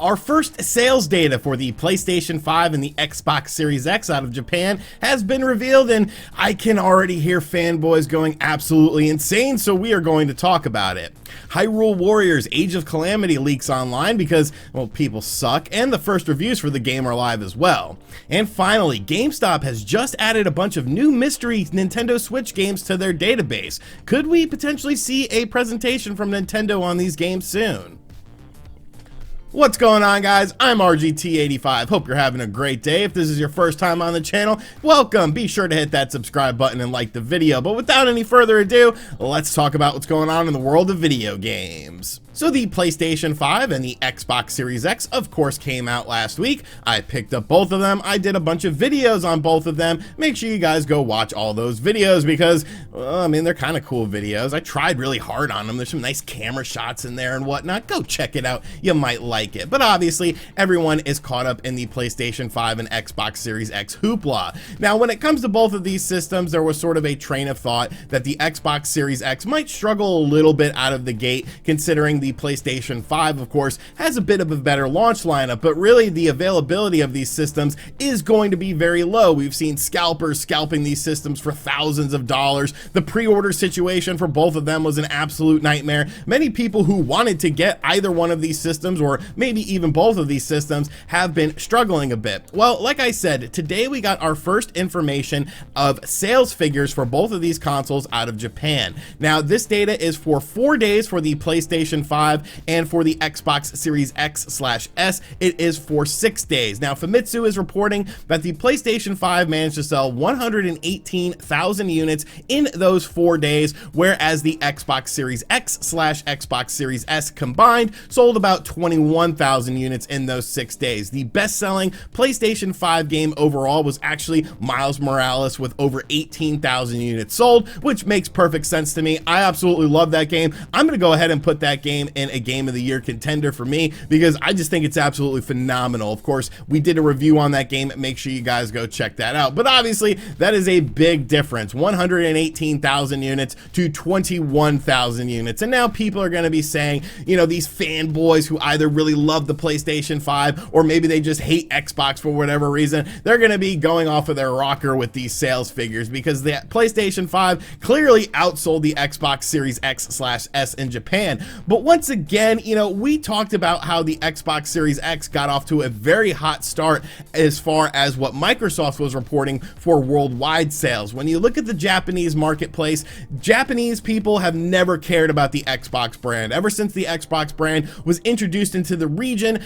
Our first sales data for the PlayStation 5 and the Xbox Series X out of Japan has been revealed, and I can already hear fanboys going absolutely insane, so we are going to talk about it. Hyrule Warriors Age of Calamity leaks online because, well, people suck, and the first reviews for the game are live as well. And finally, GameStop has just added a bunch of new mystery Nintendo Switch games to their database. Could we potentially see a presentation from Nintendo on these games soon? What's going on, guys? I'm RGT85. Hope you're having a great day. If this is your first time on the channel, welcome. Be sure to hit that subscribe button and like the video. But without any further ado, let's talk about what's going on in the world of video games. So the PlayStation 5 and the Xbox Series X, of course, came out last week. I picked up both of them. I did a bunch of videos on both of them. Make sure you guys go watch all those videos because, well, I mean, they're kind of cool videos. I tried really hard on them. There's some nice camera shots in there and whatnot. Go check it out. You might like it. But obviously, everyone is caught up in the PlayStation 5 and Xbox Series X hoopla. Now, when it comes to both of these systems, there was sort of a train of thought that the Xbox Series X might struggle a little bit out of the gate, considering the PlayStation 5, of course, has a bit of a better launch lineup, but really the availability of these systems is going to be very low. We've seen scalpers scalping these systems for thousands of dollars. The pre-order situation for both of them was an absolute nightmare. Many people who wanted to get either one of these systems, or maybe even both of these systems, have been struggling a bit. Well, like I said, today we got our first information of sales figures for both of these consoles out of Japan. Now, this data is for 4 days for the PlayStation 5, and for the Xbox Series X/S, it is for 6 days. Now, Famitsu is reporting that the PlayStation 5 managed to sell 118,000 units in those 4 days, whereas the Xbox Series X/Xbox Series S combined sold about 21,000 units in those 6 days. The best-selling PlayStation 5 game overall was actually Miles Morales with over 18,000 units sold, which makes perfect sense to me. I absolutely love that game. I'm going to go ahead and put that game in a Game of the Year contender for me because I just think it's absolutely phenomenal. Of course, we did a review on that game. Make sure you guys go check that out. But obviously, that is a big difference. 118,000 units to 21,000 units. And now people are going to be saying, you know, these fanboys who either really love the PlayStation 5 or maybe they just hate Xbox for whatever reason, they're going to be going off of their rocker with these sales figures because the PlayStation 5 clearly outsold the Xbox Series X/S in Japan. But once again, you know, we talked about how the Xbox Series X got off to a very hot start as far as what Microsoft was reporting for worldwide sales. When you look at the Japanese marketplace, Japanese people have never cared about the Xbox brand. Ever since the Xbox brand was introduced into the region,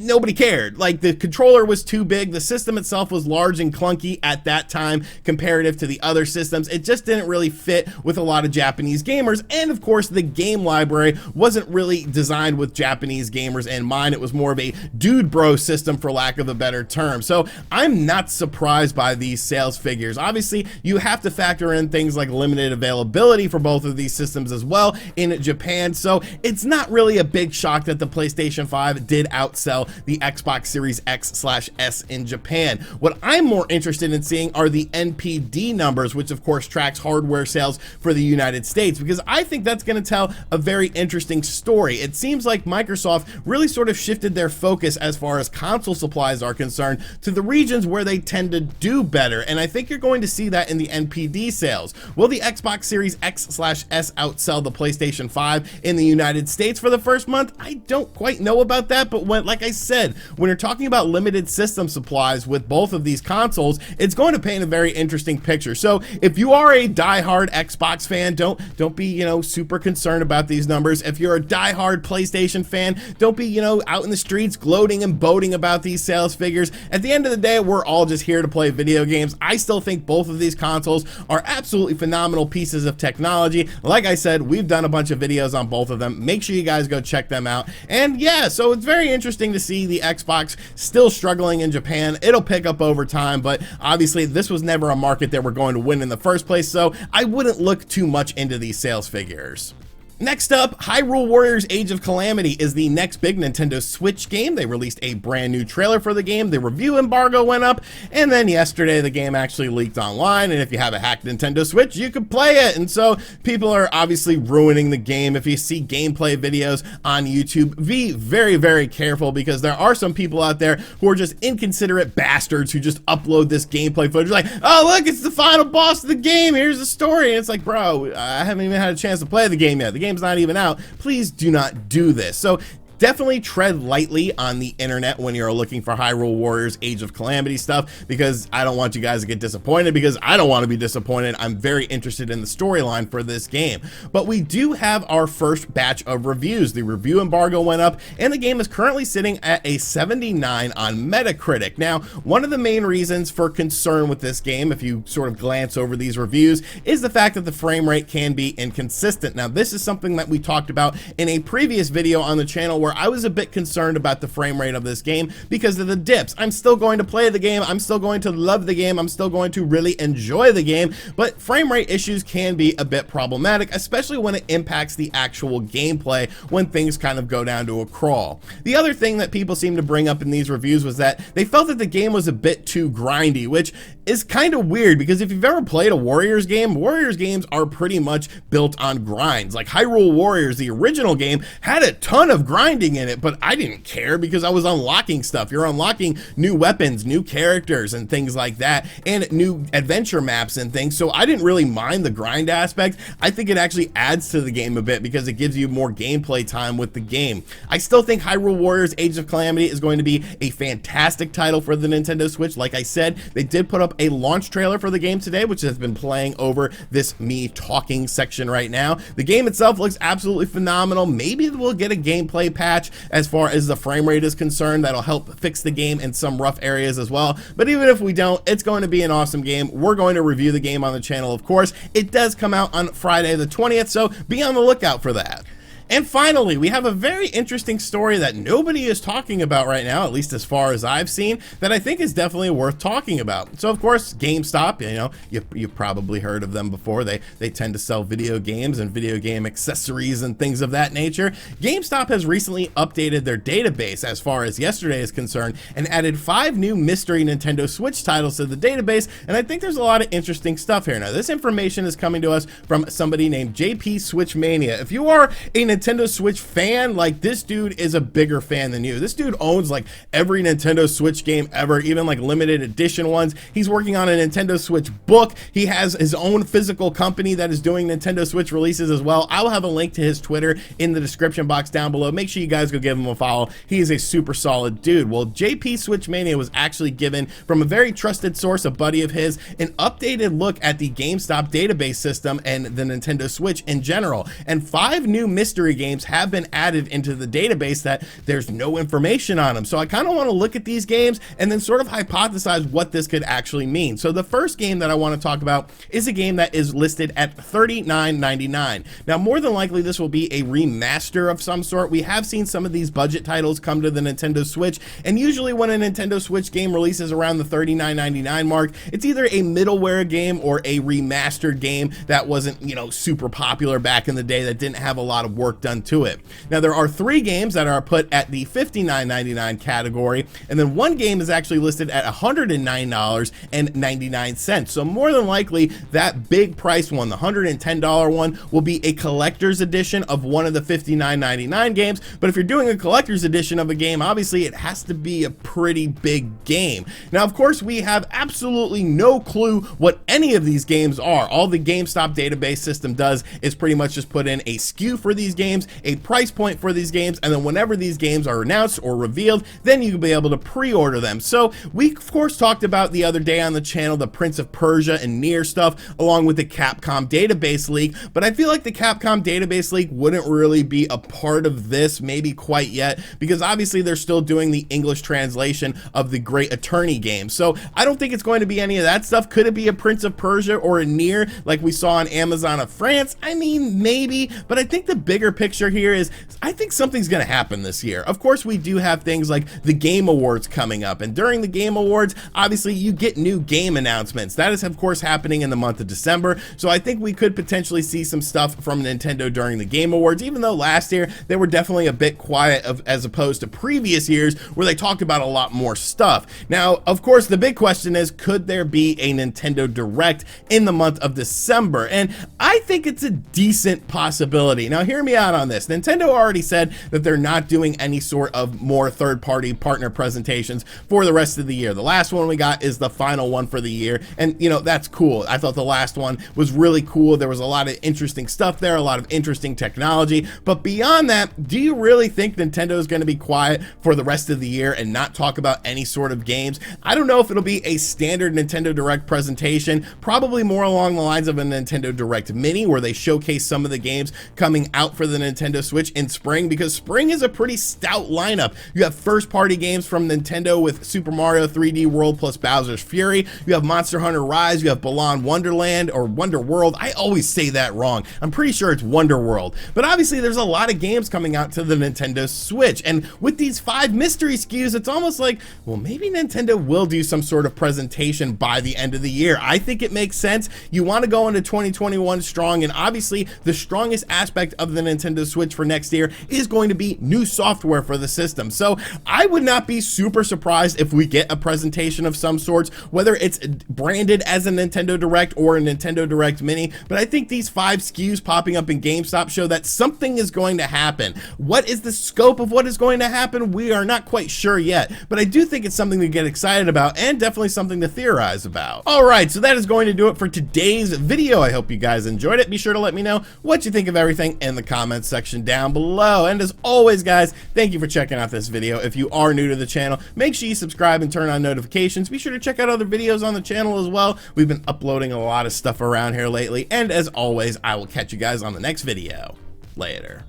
nobody cared. Like, the controller was too big, the system itself was large and clunky at that time comparative to the other systems. It just didn't really fit with a lot of Japanese gamers, and of course the game library wasn't really designed with Japanese gamers in mind. It was more of a dude bro system, for lack of a better term. So I'm not surprised by these sales figures. Obviously, you have to factor in things like limited availability for both of these systems as well in Japan. So it's not really a big shock that the PlayStation 5 did outsell the Xbox Series X/S in Japan. What I'm more interested in seeing are the NPD numbers, which of course tracks hardware sales for the United States, because I think that's going to tell a very interesting story. It seems like Microsoft really sort of shifted their focus as far as console supplies are concerned to the regions where they tend to do better, and I think you're going to see that in the NPD sales. Will the Xbox Series X/S outsell the PlayStation 5 in the United States for the first month? I don't quite know about that, but like I said, when you're talking about limited system supplies with both of these consoles, it's going to paint a very interesting picture. So if you are a diehard Xbox fan, don't be, you know, super concerned about these numbers. If you're a diehard PlayStation fan, don't be, you know, out in the streets gloating and boasting about these sales figures. At the end of the day, we're all just here to play video games. I still think both of these consoles are absolutely phenomenal pieces of technology. Like I said, we've done a bunch of videos on both of them. Make sure you guys go check them out. And yeah, so it's very interesting to see the Xbox still struggling in Japan. It'll pick up over time, but obviously this was never a market that we're going to win in the first place, so I wouldn't look too much into these sales figures. Next up, Hyrule Warriors Age of Calamity is the next big Nintendo Switch game. They released a brand new trailer for the game, the review embargo went up, and then yesterday the game actually leaked online, and if you have a hacked Nintendo Switch, you could play it. And so people are obviously ruining the game. If you see gameplay videos on YouTube, be very, very careful, because there are some people out there who are just inconsiderate bastards who just upload this gameplay footage like, oh look, it's the final boss of the game, here's the story. And it's like, bro, I haven't even had a chance to play the game yet. The game's not even out. Please do not do this. So definitely tread lightly on the internet when you're looking for Hyrule Warriors Age of Calamity stuff, because I don't want you guys to get disappointed, because I don't want to be disappointed. I'm very interested in the storyline for this game. But we do have our first batch of reviews. The review embargo went up, and the game is currently sitting at a 79 on Metacritic. Now, one of the main reasons for concern with this game, if you sort of glance over these reviews, is the fact that the frame rate can be inconsistent. Now, this is something that we talked about in a previous video on the channel, where I was a bit concerned about the frame rate of this game because of the dips. I'm still going to play the game, I'm still going to love the game, I'm still going to really enjoy the game, but frame rate issues can be a bit problematic, especially when it impacts the actual gameplay, when things kind of go down to a crawl. The other thing that people seem to bring up in these reviews was that they felt that the game was a bit too grindy, which is kind of weird, because if you've ever played a Warriors game, Warriors games are pretty much built on grinds. Like Hyrule Warriors, the original game, had a ton of grinding in it, but I didn't care because I was unlocking stuff. You're unlocking new weapons, new characters, and things like that, and new adventure maps and things, so I didn't really mind the grind aspect. I think it actually adds to the game a bit because it gives you more gameplay time with the game. I still think Hyrule Warriors Age of Calamity is going to be a fantastic title for the Nintendo Switch. Like I said, they did put up a launch trailer for the game today, which has been playing over this me talking section right now. The game itself looks absolutely phenomenal. Maybe we'll get a gameplay patch as far as the frame rate is concerned that'll help fix the game in some rough areas as well. But even if we don't, it's going to be an awesome game. We're going to review the game on the channel, of course. It does come out on Friday the 20th, so be on the lookout for that. And finally, we have a very interesting story that nobody is talking about right now, at least as far as I've seen, that I think is definitely worth talking about. So of course, GameStop, you know, you've probably heard of them before. They tend to sell video games and video game accessories and things of that nature. GameStop has recently updated their database as far as yesterday is concerned, and added 5 new mystery Nintendo Switch titles to the database, and I think there's a lot of interesting stuff here. Now, this information is coming to us from somebody named JP Switch Mania. If you are a Nintendo Switch fan, like, this dude is a bigger fan than you. This dude owns like every Nintendo Switch game ever, even like limited edition ones. He's working on a Nintendo Switch book. He has his own physical company that is doing Nintendo Switch releases as well. I will have a link to his Twitter in the description box down below. Make sure you guys go give him a follow. He is a super solid dude. Well, JP Switch Mania was actually given from a very trusted source, a buddy of his, an updated look at the GameStop database system and the Nintendo Switch in general. And 5 new mystery games have been added into the database that there's no information on them. So I kind of want to look at these games and then sort of hypothesize what this could actually mean. So the first game that I want to talk about is a game that is listed at $39.99. Now, more than likely this will be a remaster of some sort. We have seen some of these budget titles come to the Nintendo Switch, and usually when a Nintendo Switch game releases around the $39.99 mark, it's either a middleware game or a remastered game that wasn't, you know, super popular back in the day, that didn't have a lot of work done to it. Now, there are 3 games that are put at the $59.99 category, and then 1 game is actually listed at $109.99. So more than likely that big price one, the $110 one, will be a collector's edition of one of the $59.99 games. But if you're doing a collector's edition of a game, obviously it has to be a pretty big game. Now, of course, we have absolutely no clue what any of these games are. All the GameStop database system does is pretty much just put in a SKU for these games, a price point for these games, and then whenever these games are announced or revealed, then you can be able to pre-order them. So we of course talked about the other day on the channel the Prince of Persia and Nier stuff, along with the Capcom database leak, but I feel like the Capcom database leak wouldn't really be a part of this, maybe quite yet, because obviously they're still doing the English translation of the Great Attorney game. So I don't think it's going to be any of that stuff. Could it be a Prince of Persia or a Nier like we saw on Amazon of France? I mean, maybe, but I think the bigger picture here is I think something's going to happen this year. Of course, we do have things like the Game Awards coming up, and during the Game Awards, obviously you get new game announcements. That is of course happening in the month of December, so I think we could potentially see some stuff from Nintendo during the Game Awards, even though last year they were definitely a bit quiet as opposed to previous years where they talked about a lot more stuff. Now, of course, the big question is, could there be a Nintendo Direct in the month of December? And I think it's a decent possibility. Now, hear me out on this. Nintendo already said that they're not doing any sort of more third-party partner presentations for the rest of the year. The last one we got is the final one for the year, and you know, that's cool. I thought the last one was really cool. There was a lot of interesting stuff there, a lot of interesting technology, but beyond that, do you really think Nintendo is going to be quiet for the rest of the year and not talk about any sort of games? I don't know if it'll be a standard Nintendo Direct presentation, probably more along the lines of a Nintendo Direct Mini, where they showcase some of the games coming out for the Nintendo Switch in spring, because spring is a pretty stout lineup. You have first-party games from Nintendo with Super Mario 3D World plus Bowser's Fury, you have Monster Hunter Rise, you have Balan Wonderland or Wonder World. I always say that wrong. I'm pretty sure it's Wonder World. But obviously there's a lot of games coming out to the Nintendo Switch, and with these 5 mystery SKUs, it's almost like, well, maybe Nintendo will do some sort of presentation by the end of the year. I think it makes sense. You want to go into 2021 strong, and obviously the strongest aspect of the Nintendo Switch for next year is going to be new software for the system. So I would not be super surprised if we get a presentation of some sorts, whether it's branded as a Nintendo Direct or a Nintendo Direct Mini. But I think these 5 SKUs popping up in GameStop show that something is going to happen. What is the scope of what is going to happen? We are not quite sure yet, but I do think it's something to get excited about and definitely something to theorize about. All right, so that is going to do it for today's video. I hope you guys enjoyed it. Be sure to let me know what you think of everything in the comments section down below. And as always, guys, thank you for checking out this video. If you are new to the channel, make sure you subscribe and turn on notifications. Be sure to check out other videos on the channel as well. We've been uploading a lot of stuff around here lately, and as always, I will catch you guys on the next video. Later.